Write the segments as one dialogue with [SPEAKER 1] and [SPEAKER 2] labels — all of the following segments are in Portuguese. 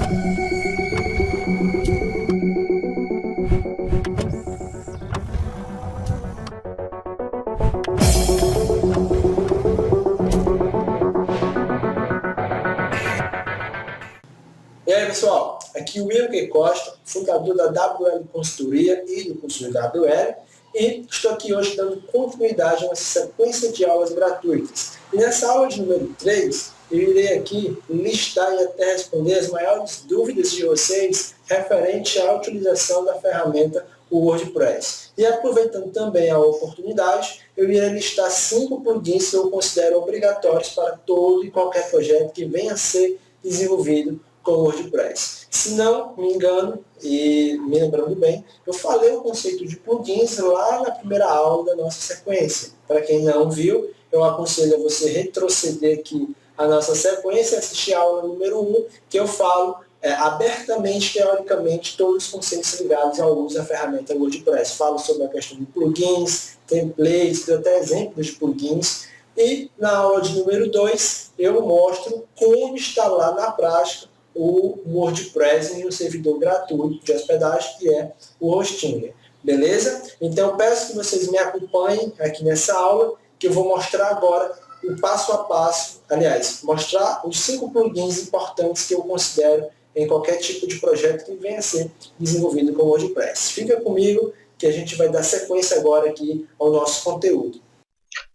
[SPEAKER 1] aí, pessoal, aqui é o Wilker Costa, fundador da WL Consultoria e do curso de WL, e estou aqui hoje dando continuidade a uma sequência de aulas gratuitas. E nessa aula de número 3, eu irei aqui listar e até responder as maiores dúvidas de vocês referente à utilização da ferramenta WordPress. E aproveitando também a oportunidade, eu irei listar 5 plugins que eu considero obrigatórios para todo e qualquer projeto que venha a ser desenvolvido com o WordPress. Se não me engano, e me lembrando bem, eu falei o conceito de plugins lá na primeira aula da nossa sequência. Para quem não viu, eu aconselho a você retroceder aqui a nossa sequência e assistir a aula número 1, que eu falo abertamente, teoricamente, todos os conceitos ligados ao uso da ferramenta WordPress. Falo sobre a questão de plugins, templates, dou até exemplos de plugins. E na aula de número 2, eu mostro como instalar na prática o WordPress em um servidor gratuito de hospedagem, que é o Hostinger. Beleza? Então, eu peço que vocês me acompanhem aqui nessa aula, que eu vou mostrar agora o passo a passo, aliás, mostrar os 5 plugins importantes que eu considero em qualquer tipo de projeto que venha a ser desenvolvido com o WordPress. Fica comigo que a gente vai dar sequência agora aqui ao nosso conteúdo.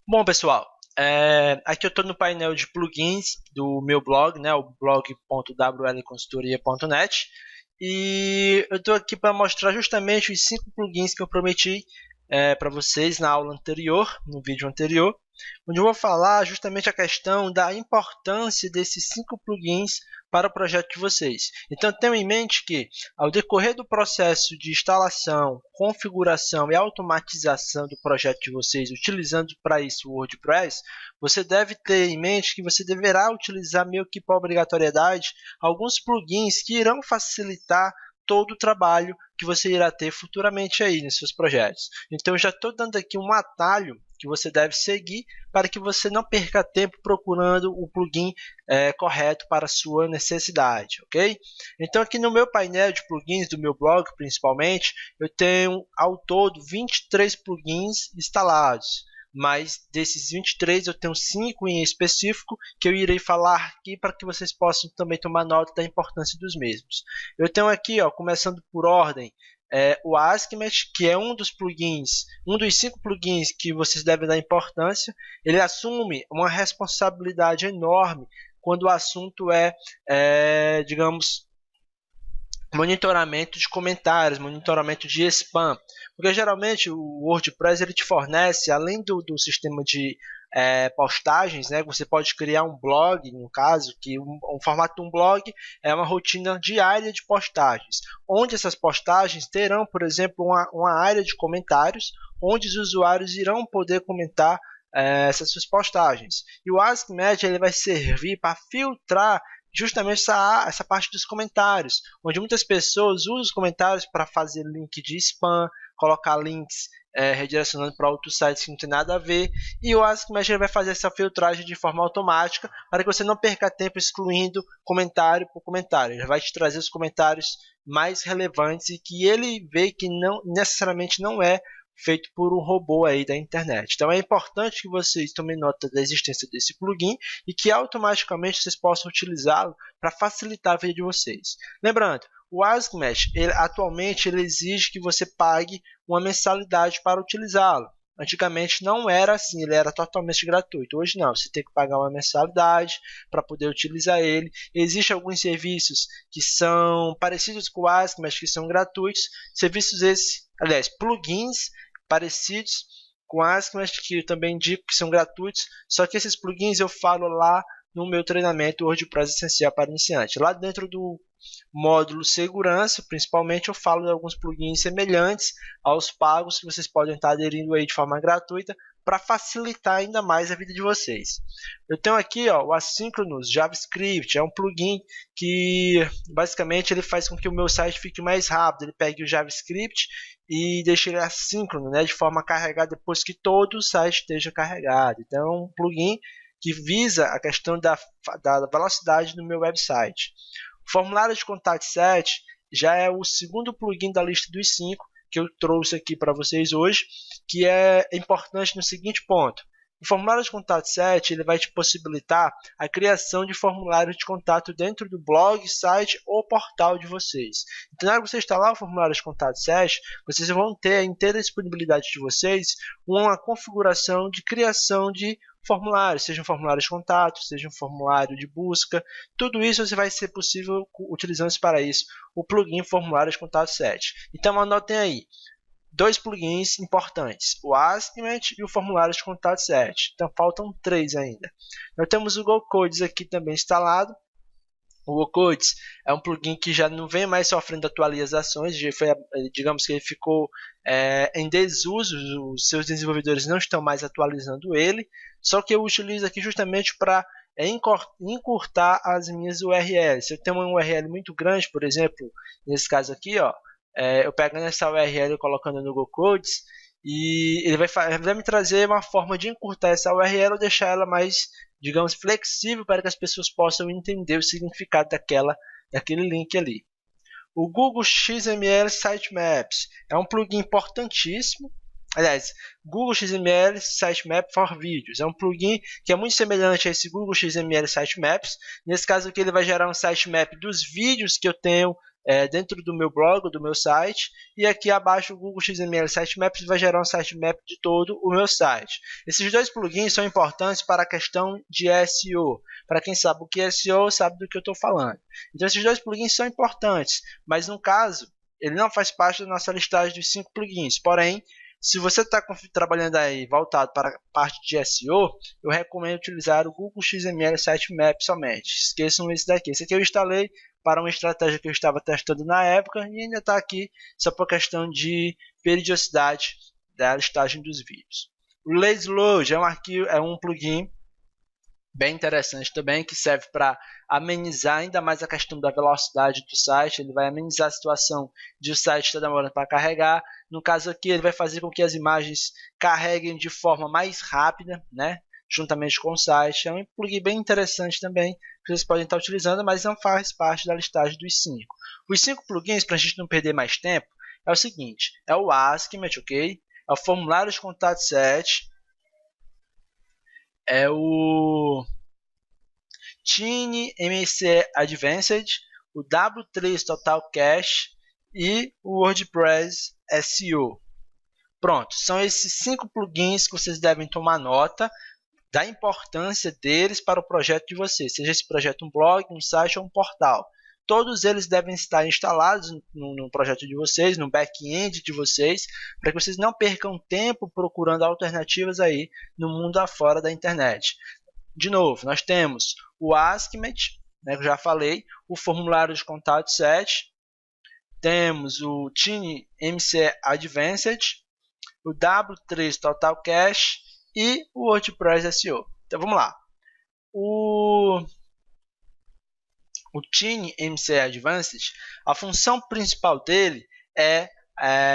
[SPEAKER 2] Bom, pessoal, aqui eu estou no painel de plugins do meu blog, né, o blog.wlconsultoria.net, e eu estou aqui para mostrar justamente os 5 plugins que eu prometi para vocês na aula anterior, no vídeo anterior, onde eu vou falar justamente a questão da importância desses 5 plugins para o projeto de vocês. Então, tenham em mente que, ao decorrer do processo de instalação, configuração e automatização do projeto de vocês, utilizando para isso o WordPress, você deve ter em mente que você deverá utilizar meio que por obrigatoriedade alguns plugins que irão facilitar todo o trabalho que você irá ter futuramente aí nos seus projetos. Então, eu já estou dando aqui um atalho que você deve seguir para que você não perca tempo procurando o plugin correto para a sua necessidade, ok? Então, aqui no meu painel de plugins do meu blog, principalmente, eu tenho ao todo 23 plugins instalados. Mas desses 23 eu tenho 5 em específico que eu irei falar aqui para que vocês possam também tomar nota da importância dos mesmos. Eu tenho aqui, começando por ordem, o Askmet, que é um dos plugins, um dos 5 plugins que vocês devem dar importância. Ele assume uma responsabilidade enorme quando o assunto digamos, monitoramento de comentários, monitoramento de spam. Porque geralmente o WordPress ele te fornece, além do sistema de postagens, né, você pode criar um blog, no caso, que um formato de um blog é uma rotina diária de postagens, onde essas postagens terão, por exemplo, uma área de comentários, onde os usuários irão poder comentar essas suas postagens. E o Askmet ele vai servir para filtrar justamente essa parte dos comentários, onde muitas pessoas usam os comentários para fazer link de spam, colocar links redirecionando para outros sites que não tem nada a ver, e o Askmet vai fazer essa filtragem de forma automática para que você não perca tempo excluindo comentário por comentário. Ele vai te trazer os comentários mais relevantes e que ele vê que não necessariamente não é feito por um robô aí da internet. Então é importante que vocês tomem nota da existência desse plugin e que automaticamente vocês possam utilizá-lo para facilitar a vida de vocês. Lembrando, o Askmet atualmente ele exige que você pague uma mensalidade para utilizá-lo. Antigamente não era assim, ele era totalmente gratuito. Hoje não, você tem que pagar uma mensalidade para poder utilizar ele. Existem alguns serviços que são parecidos com o Askmet, que são gratuitos. Serviços esses, aliás, plugins parecidos com o Askmet, que eu também indico que são gratuitos. Só que esses plugins eu falo lá no meu treinamento WordPress Essencial para Iniciante. Lá dentro do módulo segurança, principalmente, eu falo de alguns plugins semelhantes aos pagos que vocês podem estar aderindo aí de forma gratuita para facilitar ainda mais a vida de vocês. Eu tenho aqui o Asynchronous JavaScript, é um plugin que basicamente ele faz com que o meu site fique mais rápido. Ele pega o JavaScript e deixa ele assíncrono, né, de forma a carregar depois que todo o site esteja carregado. Então é um plugin que visa a questão da velocidade do meu website. Formulário de contato set já é o segundo plugin da lista dos 5 que eu trouxe aqui para vocês hoje, que é importante no seguinte ponto. O formulário de contato set ele vai te possibilitar a criação de formulário de contato dentro do blog, site ou portal de vocês. Então, na hora que você instalar o formulário de contato set, vocês vão ter a inteira disponibilidade de vocês uma configuração de criação de formulário, seja um formulário de contato, seja um formulário de busca, tudo isso vai ser possível utilizando para isso o plugin formulário de contato set. Então anotem aí, dois plugins importantes, o AskMet e o formulário de contato set. Então faltam 3 ainda. Nós temos o GoCodes aqui também instalado. O GoCodes é um plugin que já não vem mais sofrendo atualizações, digamos que ele ficou em desuso, os seus desenvolvedores não estão mais atualizando ele, só que eu utilizo aqui justamente para encurtar as minhas URLs. Se eu tenho uma URL muito grande, por exemplo, nesse caso aqui, ó, eu pegando essa URL e colocando no GoCodes, e ele vai me trazer uma forma de encurtar essa URL ou deixar ela mais, digamos, flexível para que as pessoas possam entender o significado daquele link ali. O Google XML Sitemaps é um plugin importantíssimo. Aliás, Google XML Sitemap for Videos é um plugin que é muito semelhante a esse Google XML Sitemaps. Nesse caso aqui ele vai gerar um sitemap dos vídeos que eu tenho dentro do meu blog, do meu site, e aqui abaixo o Google XML Sitemaps vai gerar um sitemap de todo o meu site. Esses dois plugins são importantes para a questão de SEO. Para quem sabe o que é SEO, sabe do que eu estou falando. Então esses dois plugins são importantes, mas no caso, ele não faz parte da nossa listagem dos 5 plugins. Porém, se você está trabalhando aí voltado para a parte de SEO, eu recomendo utilizar o Google XML Sitemap somente. Esqueçam isso daqui. Esse aqui eu instalei para uma estratégia que eu estava testando na época e ainda está aqui só por questão de periodicidade da listagem dos vídeos. O Lazy Load é um plugin bem interessante também, que serve para amenizar ainda mais a questão da velocidade do site. Ele vai amenizar a situação de o site estar demorando para carregar. No caso aqui, ele vai fazer com que as imagens carreguem de forma mais rápida, né? Juntamente com o site. É um plugin bem interessante também, que vocês podem estar utilizando, mas não faz parte da listagem dos 5. Os 5 plugins, para a gente não perder mais tempo, é o seguinte: é o AskMet, ok? É o formulário de contato set, é o Tiny MC Advanced, o W3 Total Cache e o WordPress SEO. Pronto, são esses 5 plugins que vocês devem tomar nota da importância deles para o projeto de vocês, seja esse projeto um blog, um site ou um portal. Todos eles devem estar instalados no projeto de vocês, no back-end de vocês, para que vocês não percam tempo procurando alternativas aí no mundo afora da internet. De novo, nós temos o AskMet, né, que eu já falei, o formulário de contato set, temos o Tiny MC Advanced, o W3 Total Cache e o WordPress SEO. Então vamos lá. O Tiny MC Advanced, a função principal dele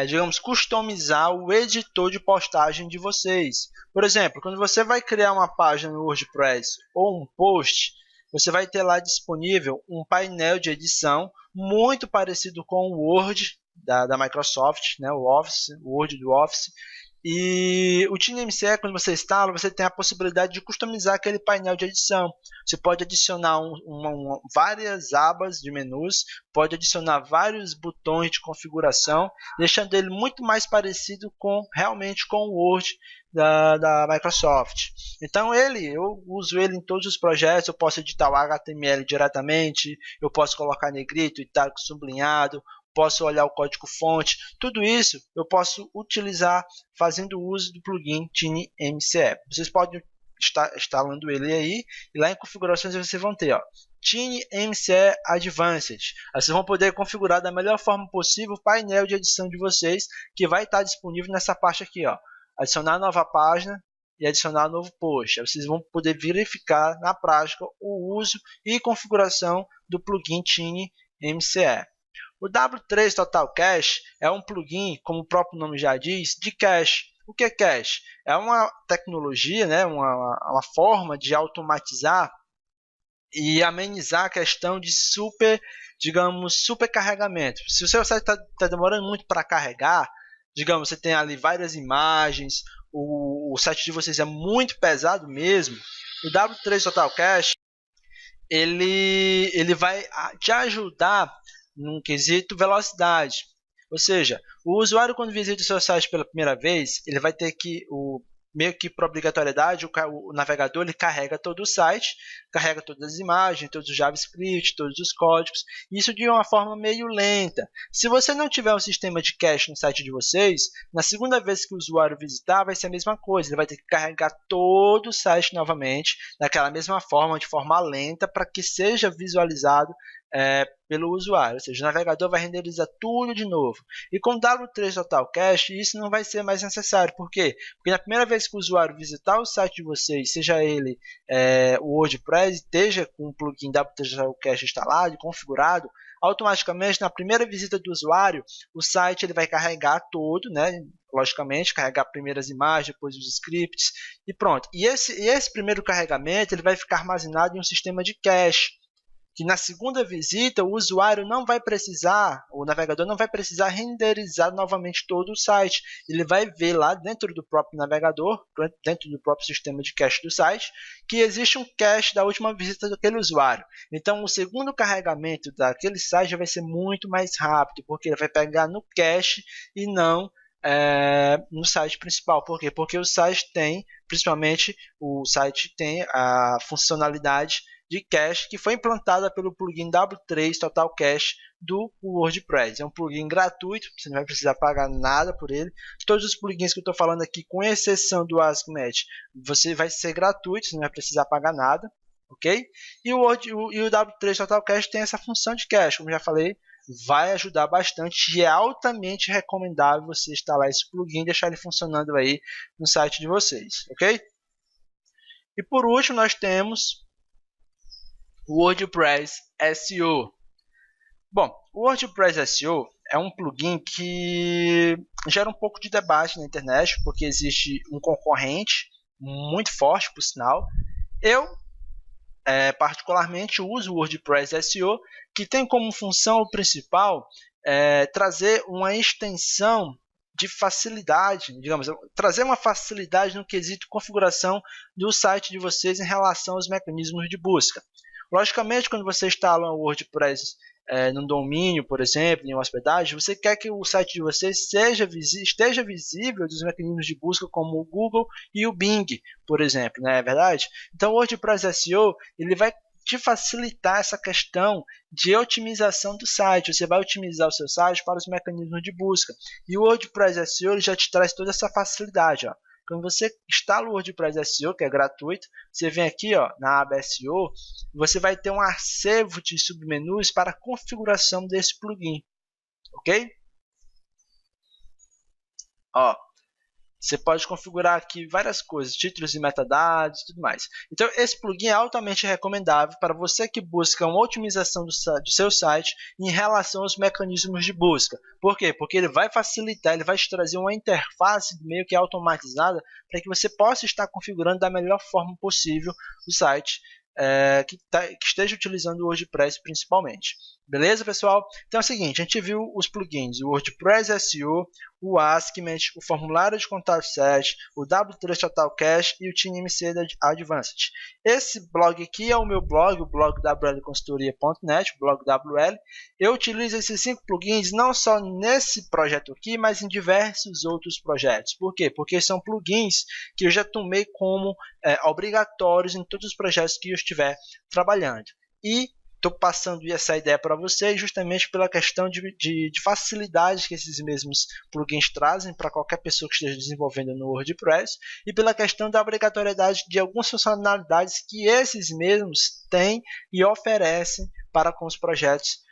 [SPEAKER 2] digamos, customizar o editor de postagem de vocês. Por exemplo, quando você vai criar uma página no WordPress ou um post, você vai ter lá disponível um painel de edição muito parecido com o Word da Microsoft, né, o Office, o Word do Office. E o TinyMCE, quando você instala, você tem a possibilidade de customizar aquele painel de edição. Você pode adicionar várias abas de menus, pode adicionar vários botões de configuração, deixando ele muito mais parecido realmente com o Word da Microsoft. Então eu uso ele em todos os projetos. Eu posso editar o HTML diretamente, eu posso colocar negrito, itálico, sublinhado, posso olhar o código-fonte, tudo isso eu posso utilizar fazendo uso do plugin TinyMCE. Vocês podem estar instalando ele aí, e lá em configurações vocês vão ter TinyMCE Advanced. Aí vocês vão poder configurar da melhor forma possível o painel de edição de vocês, que vai estar disponível nessa parte aqui, adicionar nova página e adicionar novo post. Aí vocês vão poder verificar na prática o uso e configuração do plugin TinyMCE. O W3 Total Cache é um plugin, como o próprio nome já diz, de cache. O que é cache? É uma tecnologia, né, uma forma de automatizar e amenizar a questão de supercarregamento. Se o seu site está demorando muito para carregar, digamos, você tem ali várias imagens, o site de vocês é muito pesado mesmo, o W3 Total Cache ele vai te ajudar num quesito velocidade. Ou seja, o usuário quando visita o seu site pela primeira vez, ele vai ter que, meio que por obrigatoriedade, o navegador ele carrega todo o site, carrega todas as imagens, todos os JavaScript, todos os códigos, isso de uma forma meio lenta. Se você não tiver um sistema de cache no site de vocês, na segunda vez que o usuário visitar, vai ser a mesma coisa, ele vai ter que carregar todo o site novamente, daquela mesma forma, de forma lenta, para que seja visualizado pelo usuário, ou seja, o navegador vai renderizar tudo de novo. E com W3 Total Cache, isso não vai ser mais necessário. Por quê? Porque na primeira vez que o usuário visitar o site de vocês, seja ele o WordPress, esteja com o plugin W3 Total Cache instalado e configurado, automaticamente na primeira visita do usuário, o site ele vai carregar todo, né? Logicamente, carregar primeiro as imagens, depois os scripts e pronto. E esse primeiro carregamento ele vai ficar armazenado em um sistema de cache, que na segunda visita o usuário não vai precisar, o navegador não vai precisar renderizar novamente todo o site. Ele vai ver lá dentro do próprio navegador, dentro do próprio sistema de cache do site, que existe um cache da última visita daquele usuário. Então o segundo carregamento daquele site vai ser muito mais rápido, porque ele vai pegar no cache e não no site principal. Por quê? Porque o site tem, principalmente o site tem a funcionalidade de cache que foi implantada pelo plugin W3 Total Cache do WordPress. É um plugin gratuito, você não vai precisar pagar nada por ele. Todos os plugins que eu estou falando aqui, com exceção do AskMatch, você vai ser gratuito, você não vai precisar pagar nada, ok? E o W3 Total Cache tem essa função de cache, como já falei, vai ajudar bastante e é altamente recomendável você instalar esse plugin e deixar ele funcionando aí no site de vocês, ok? E por último nós temos o WordPress SEO. Bom, o WordPress SEO é um plugin que gera um pouco de debate na internet, porque existe um concorrente muito forte, por sinal. Eu, particularmente, uso o WordPress SEO, que tem como função principal trazer uma extensão de facilidade, digamos, trazer uma facilidade no quesito configuração do site de vocês em relação aos mecanismos de busca. Logicamente, quando você instala o WordPress num domínio, por exemplo, em uma hospedagem, você quer que o site de vocês esteja visível dos mecanismos de busca como o Google e o Bing, por exemplo, não é verdade? Então, o WordPress SEO ele vai te facilitar essa questão de otimização do site. Você vai otimizar o seu site para os mecanismos de busca. E o WordPress SEO ele já te traz toda essa facilidade. Ó. Quando você instala o WordPress SEO, que é gratuito, você vem aqui na aba SEO, você vai ter um acervo de submenus para a configuração desse plugin. Ok? Ó, você pode configurar aqui várias coisas, títulos e metadados e tudo mais. Então, esse plugin é altamente recomendável para você que busca uma otimização do seu site em relação aos mecanismos de busca. Por quê? Porque ele vai facilitar, ele vai te trazer uma interface meio que automatizada para que você possa estar configurando da melhor forma possível o site que esteja utilizando o WordPress principalmente. Beleza, pessoal? Então é o seguinte, a gente viu os plugins, o WordPress SEO, o AskMatch, o formulário de contato set, o W3 Total Cache e o TeamMC Advanced. Esse blog aqui é o meu blog, o blog wlconsultoria.net, o blog WL. Eu utilizo esses 5 plugins não só nesse projeto aqui, mas em diversos outros projetos. Por quê? Porque são plugins que eu já tomei como obrigatórios em todos os projetos que eu estiver trabalhando. E estou passando essa ideia para vocês justamente pela questão de facilidade que esses mesmos plugins trazem para qualquer pessoa que esteja desenvolvendo no WordPress e pela questão da obrigatoriedade de algumas funcionalidades que esses mesmos têm e oferecem para com os projetos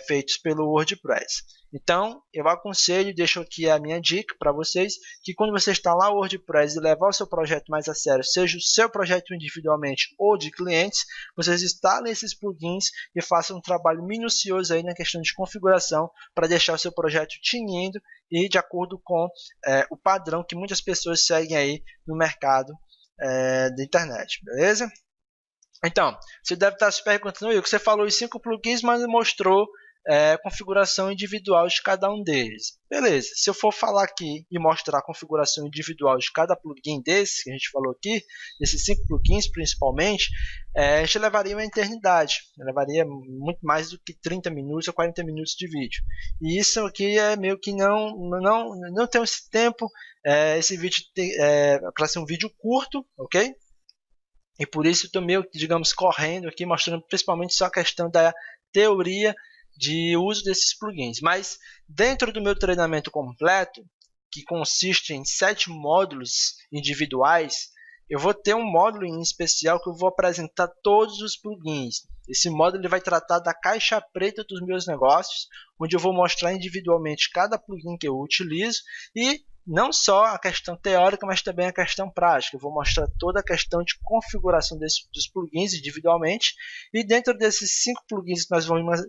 [SPEAKER 2] feitos pelo WordPress. Então, eu aconselho, deixo aqui a minha dica para vocês, que quando você instalar o WordPress e levar o seu projeto mais a sério, seja o seu projeto individualmente ou de clientes, vocês instalem esses plugins e façam um trabalho minucioso aí na questão de configuração para deixar o seu projeto tinindo e de acordo com o padrão que muitas pessoas seguem aí no mercado da internet, beleza? Então, você deve estar se perguntando, Will, que você falou os 5 plugins, mas não mostrou configuração individual de cada um deles. Beleza, se eu for falar aqui e mostrar a configuração individual de cada plugin desses que a gente falou aqui, desses 5 plugins principalmente, a gente levaria uma eternidade, levaria muito mais do que 30 minutos ou 40 minutos de vídeo. E isso aqui é meio que não tem esse tempo, esse vídeo para ser um vídeo curto, ok? E por isso estou meio, digamos, correndo aqui, mostrando principalmente só a questão da teoria de uso desses plugins. Mas dentro do meu treinamento completo, que consiste em 7 módulos individuais, eu vou ter um módulo em especial que eu vou apresentar todos os plugins. Esse módulo ele vai tratar da caixa preta dos meus negócios, onde eu vou mostrar individualmente cada plugin que eu utilizo e não só a questão teórica, mas também a questão prática. Eu vou mostrar toda a questão de configuração dos plugins individualmente. E dentro desses 5 plugins que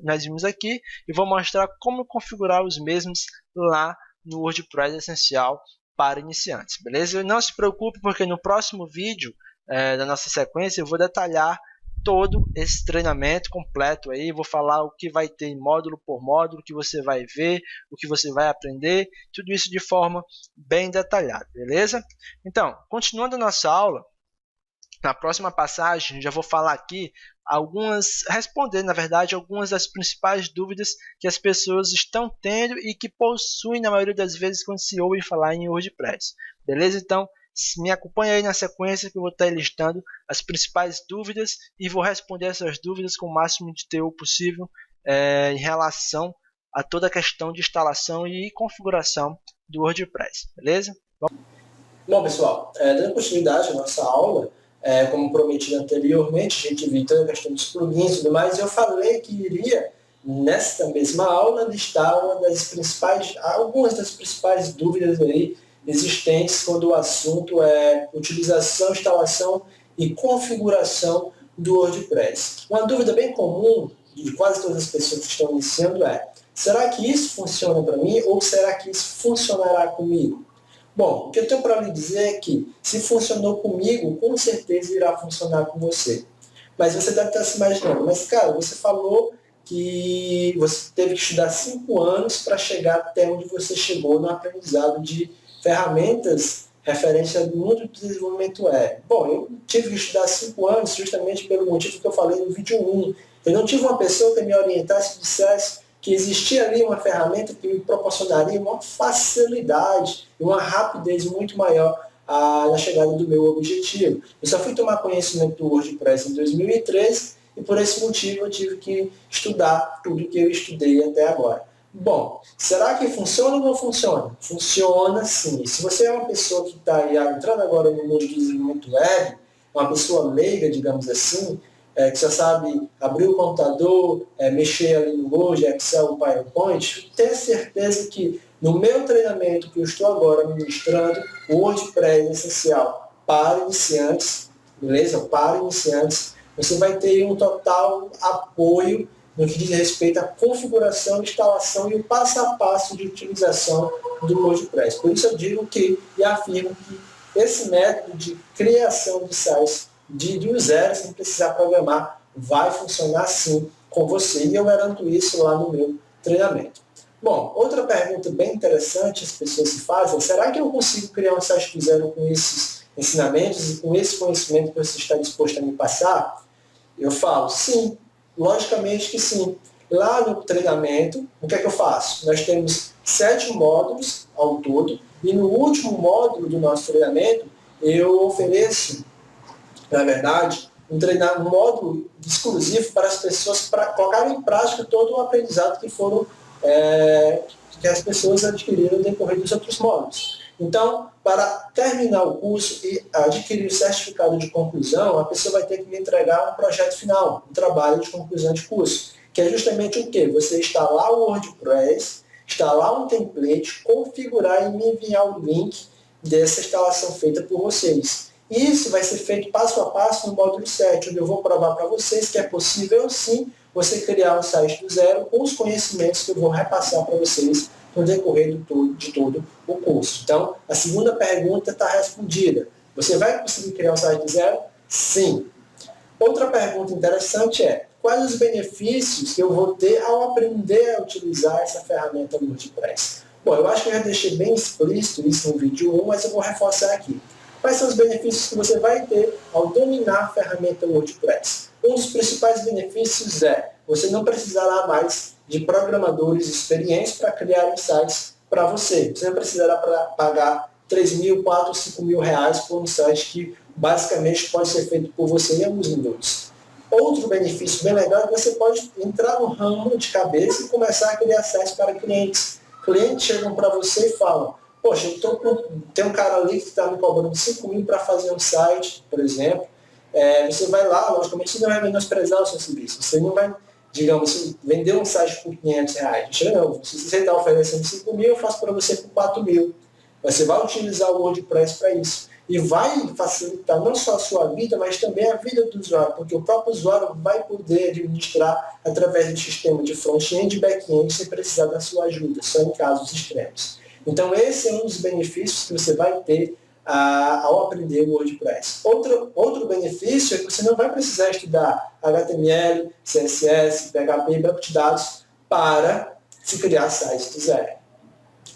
[SPEAKER 2] nós vimos aqui, eu vou mostrar como configurar os mesmos lá no WordPress Essencial para iniciantes. Beleza? Não se preocupe, porque no próximo vídeo da nossa sequência eu vou detalhar todo esse treinamento completo aí, vou falar o que vai ter módulo por módulo, o que você vai ver, o que você vai aprender, tudo isso de forma bem detalhada, beleza? Então, continuando a nossa aula, na próxima passagem já vou falar aqui responder na verdade algumas das principais dúvidas que as pessoas estão tendo e que possuem na maioria das vezes quando se ouve falar em WordPress, beleza? Então, me acompanha aí na sequência que eu vou estar listando as principais dúvidas e vou responder essas dúvidas com o máximo de teor possível em relação a toda a questão de instalação e configuração do WordPress, beleza?
[SPEAKER 1] Bom, pessoal, dando continuidade à nossa aula, como prometido anteriormente, a gente viu toda a questão dos plugins e tudo mais, e eu falei que iria, nesta mesma aula, listar algumas das principais dúvidas aí existentes quando o assunto é utilização, instalação e configuração do WordPress. Uma dúvida bem comum de quase todas as pessoas que estão iniciando é: será que isso funciona para mim ou será que isso funcionará comigo? Bom, o que eu tenho para lhe dizer é que se funcionou comigo, com certeza irá funcionar com você. Mas você deve estar se imaginando, mas cara, você falou que você teve que estudar 5 anos para chegar até onde você chegou no aprendizado de ferramentas referentes ao mundo do desenvolvimento web. Bom, eu tive que estudar 5 anos justamente pelo motivo que eu falei no vídeo 1. Eu não tive uma pessoa que me orientasse e dissesse que existia ali uma ferramenta que me proporcionaria uma facilidade e uma rapidez muito maior na chegada do meu objetivo. Eu só fui tomar conhecimento do WordPress em 2013 e por esse motivo eu tive que estudar tudo que eu estudei até agora. Bom, será que funciona ou não funciona? Funciona sim. Se você é uma pessoa que está entrando agora no mundo do desenvolvimento web, uma pessoa leiga, digamos assim, que só sabe abrir o computador, mexer ali no Word, Excel, PowerPoint, tenha certeza que no meu treinamento que eu estou agora ministrando, o WordPress Essencial para iniciantes, beleza? Para iniciantes, você vai ter um total apoio no que diz respeito à configuração, instalação e o passo a passo de utilização do WordPress. Por isso eu digo que e afirmo que esse método de criação de sites do zero, sem precisar programar, vai funcionar sim com você. E eu garanto isso lá no meu treinamento. Bom, outra pergunta bem interessante as pessoas se fazem: será que eu consigo criar um site do zero com esses ensinamentos e com esse conhecimento que você está disposto a me passar? Eu falo, sim, logicamente que sim. Lá no treinamento, o que é que eu faço? Nós temos 7 módulos ao todo, e no último módulo do nosso treinamento, eu ofereço, na verdade, um módulo exclusivo para as pessoas colocarem em prática todo o aprendizado que as pessoas adquiriram no decorrer dos outros módulos. Então, para terminar o curso e adquirir o certificado de conclusão, a pessoa vai ter que me entregar um projeto final, um trabalho de conclusão de curso, que é justamente o quê? Você instalar o WordPress, instalar um template, configurar e me enviar o link dessa instalação feita por vocês. Isso vai ser feito passo a passo no módulo 7, onde eu vou provar para vocês que é possível sim você criar um site do zero com os conhecimentos que eu vou repassar para vocês no decorrer de todo o curso. Então, a segunda pergunta está respondida. Você vai conseguir criar um site do zero? Sim. Outra pergunta interessante é, quais os benefícios que eu vou ter ao aprender a utilizar essa ferramenta WordPress? Bom, eu acho que eu já deixei bem explícito isso no vídeo 1, mas eu vou reforçar aqui. Quais são os benefícios que você vai ter ao dominar a ferramenta WordPress? Um dos principais benefícios é você não precisará mais de programadores experientes para criar sites para você. Você não precisará pagar 3 mil, 4, 5 mil reais por um site que basicamente pode ser feito por você em alguns minutos. Outro benefício bem legal é que você pode entrar no ramo de cabeça e começar a criar sites para clientes. Clientes chegam para você e falam, poxa, tem um cara ali que está me cobrando 5 mil para fazer um site, por exemplo. Você vai lá, logicamente você não vai menosprezar o seu serviço. Você não vai, digamos, vender um site por 500 reais. Não, se você está oferecendo 5 mil, eu faço para você por 4 mil. Você vai utilizar o WordPress para isso. E vai facilitar não só a sua vida, mas também a vida do usuário, porque o próprio usuário vai poder administrar através do sistema de front-end e back-end sem precisar da sua ajuda, só em casos extremos. Então esse é um dos benefícios que você vai ter ao aprender o WordPress. Outro benefício é que você não vai precisar estudar HTML, CSS, PHP e banco de dados para se criar sites do zero.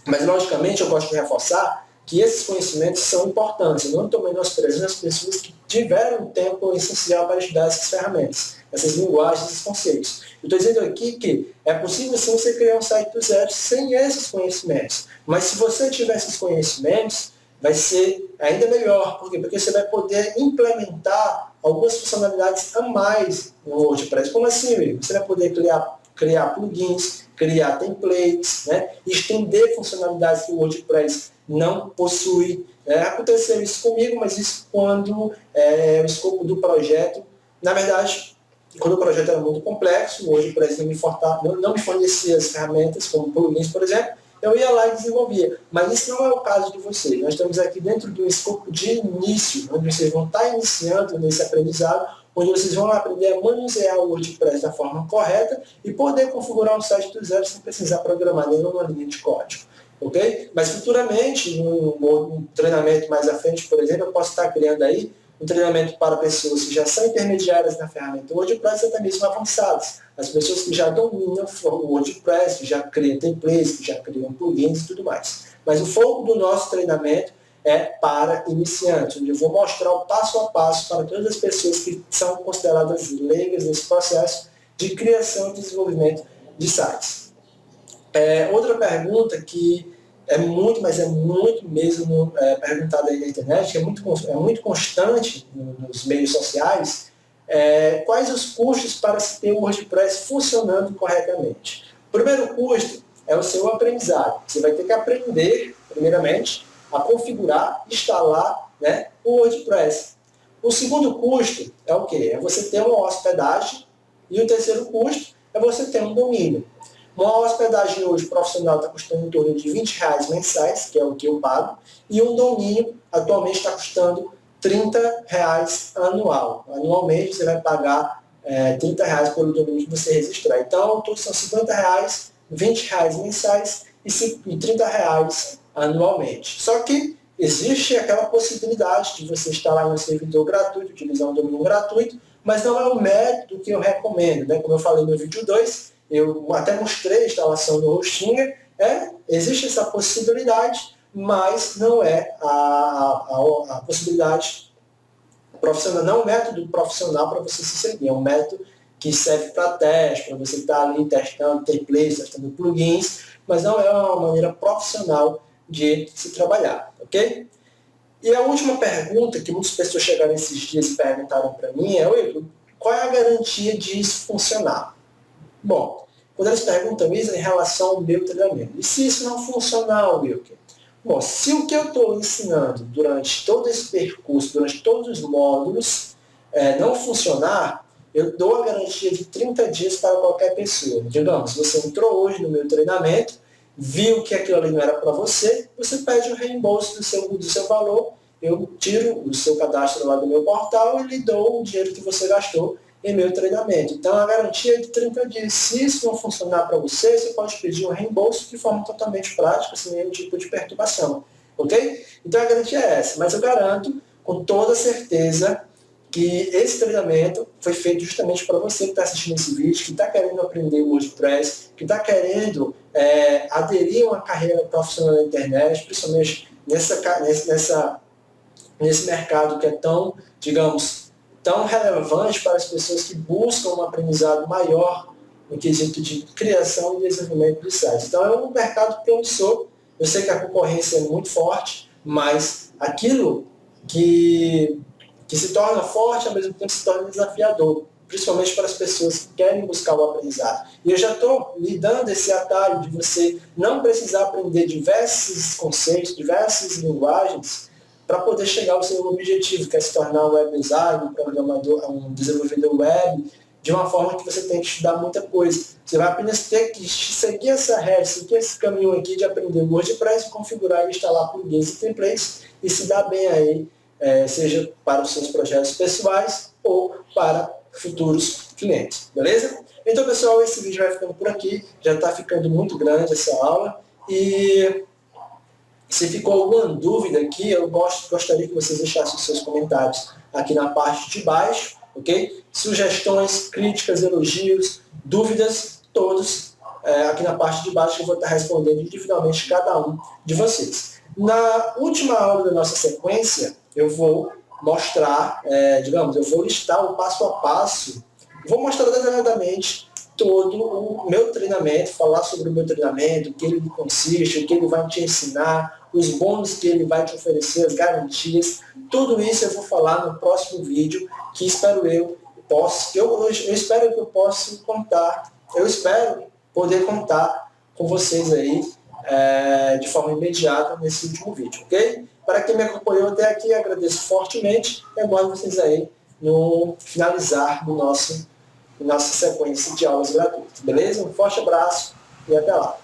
[SPEAKER 1] Mas, logicamente, eu gosto de reforçar que esses conhecimentos são importantes. Eu não estou menosprezando as pessoas que tiveram um tempo essencial para estudar essas ferramentas, essas linguagens, esses conceitos. Eu estou dizendo aqui que é possível sim você criar um site do zero sem esses conhecimentos. Mas se você tiver esses conhecimentos, vai ser ainda melhor. Por quê? Porque você vai poder implementar algumas funcionalidades a mais no WordPress. Como assim? Você vai poder criar plugins, criar templates, né? Estender funcionalidades que o WordPress não possui. Aconteceu isso comigo, mas isso quando o escopo do projeto, na verdade, quando o projeto era muito complexo, o WordPress não me fornecia as ferramentas, como plugins, por exemplo, eu ia lá e desenvolvia. Mas isso não é o caso de você. Nós estamos aqui dentro de um escopo de início, onde vocês vão estar iniciando nesse aprendizado, onde vocês vão aprender a manusear o WordPress da forma correta e poder configurar um site do zero sem precisar programar nenhuma linha de código. Okay? Mas futuramente, num treinamento mais à frente, por exemplo, eu posso estar criando aí um treinamento para pessoas que já são intermediárias na ferramenta WordPress e até mesmo avançadas. As pessoas que já dominam o WordPress, que já criam templates, que já criam plugins e tudo mais. Mas o foco do nosso treinamento é para iniciantes, onde eu vou mostrar o passo a passo para todas as pessoas que são consideradas leigas nesse processo de criação e desenvolvimento de sites. Outra pergunta que é muito mesmo perguntada aí na internet, que é muito constante nos meios sociais, quais os custos para se ter o WordPress funcionando corretamente? O primeiro custo é o seu aprendizado. Você vai ter que aprender, primeiramente, a configurar, instalar, né, o WordPress. O segundo custo é o quê? É você ter uma hospedagem, e o terceiro custo é você ter um domínio. Uma hospedagem hoje profissional está custando em torno de R$20 mensais, que é o que eu pago, e um domínio atualmente está custando R$30 anual. Anualmente você vai pagar R$30 pelo domínio que você registrar. Então, todos são R$50, R$20 mensais e R$30 anualmente. Só que existe aquela possibilidade de você instalar em um servidor gratuito, utilizar um domínio gratuito, mas não é o método que eu recomendo. Né? Como eu falei no vídeo 2, eu até mostrei a instalação do Hostinger, existe essa possibilidade, mas não é a possibilidade profissional, não é um método profissional para você se seguir, é um método que serve para teste, para você estar ali testando templates, testando plugins, mas não é uma maneira profissional de se trabalhar, ok? E a última pergunta que muitas pessoas chegaram esses dias e perguntaram para mim é, qual é a garantia de isso funcionar? Bom, quando eles perguntam isso é em relação ao meu treinamento. E se isso não funcionar, Wilker? Bom, se o que eu estou ensinando durante todo esse percurso, durante todos os módulos, não funcionar, eu dou a garantia de 30 dias para qualquer pessoa. Digamos, você entrou hoje no meu treinamento, viu que aquilo ali não era para você, você pede o reembolso do seu valor, eu tiro o seu cadastro lá do meu portal e lhe dou o dinheiro que você gastou em meu treinamento. Então, a garantia é de 30 dias. Se isso não funcionar para você, você pode pedir um reembolso de forma totalmente prática, sem nenhum tipo de perturbação. Ok? Então, a garantia é essa. Mas eu garanto, com toda certeza, que esse treinamento foi feito justamente para você que está assistindo esse vídeo, que está querendo aprender o WordPress, que está querendo aderir a uma carreira profissional na internet, principalmente nesse mercado que é tão, digamos, tão relevante para as pessoas que buscam um aprendizado maior no quesito de criação e desenvolvimento de sites. Então é um mercado promissor. Eu sei que a concorrência é muito forte, mas aquilo que se torna forte, ao mesmo tempo se torna desafiador, principalmente para as pessoas que querem buscar o aprendizado. E eu já estou lhe dando esse atalho de você não precisar aprender diversos conceitos, diversas linguagens, para poder chegar ao seu objetivo, que é se tornar um web designer, um programador, um desenvolvedor web, de uma forma que você tem que estudar muita coisa. Você vai apenas ter que seguir essa regra, seguir esse caminho aqui de aprender o WordPress, configurar e instalar plugins e templates e se dar bem aí, seja para os seus projetos pessoais ou para futuros clientes, beleza? Então, pessoal, esse vídeo vai ficando por aqui, já está ficando muito grande essa aula, e se ficou alguma dúvida aqui, eu gostaria que vocês deixassem os seus comentários aqui na parte de baixo, ok? Sugestões, críticas, elogios, dúvidas, todos aqui na parte de baixo, que eu vou estar respondendo individualmente cada um de vocês. Na última aula da nossa sequência, eu vou mostrar, eu vou listar o passo a passo, vou mostrar detalhadamente todo o meu treinamento, falar sobre o meu treinamento, o que ele consiste, o que ele vai te ensinar, os bônus que ele vai te oferecer, as garantias, tudo isso eu vou falar no próximo vídeo, que espero poder contar com vocês aí de forma imediata nesse último vídeo, ok? Para quem me acompanhou até aqui, agradeço fortemente e aguardo vocês aí no finalizar do nossa sequência de aulas gratuitas, beleza? Um forte abraço e até lá!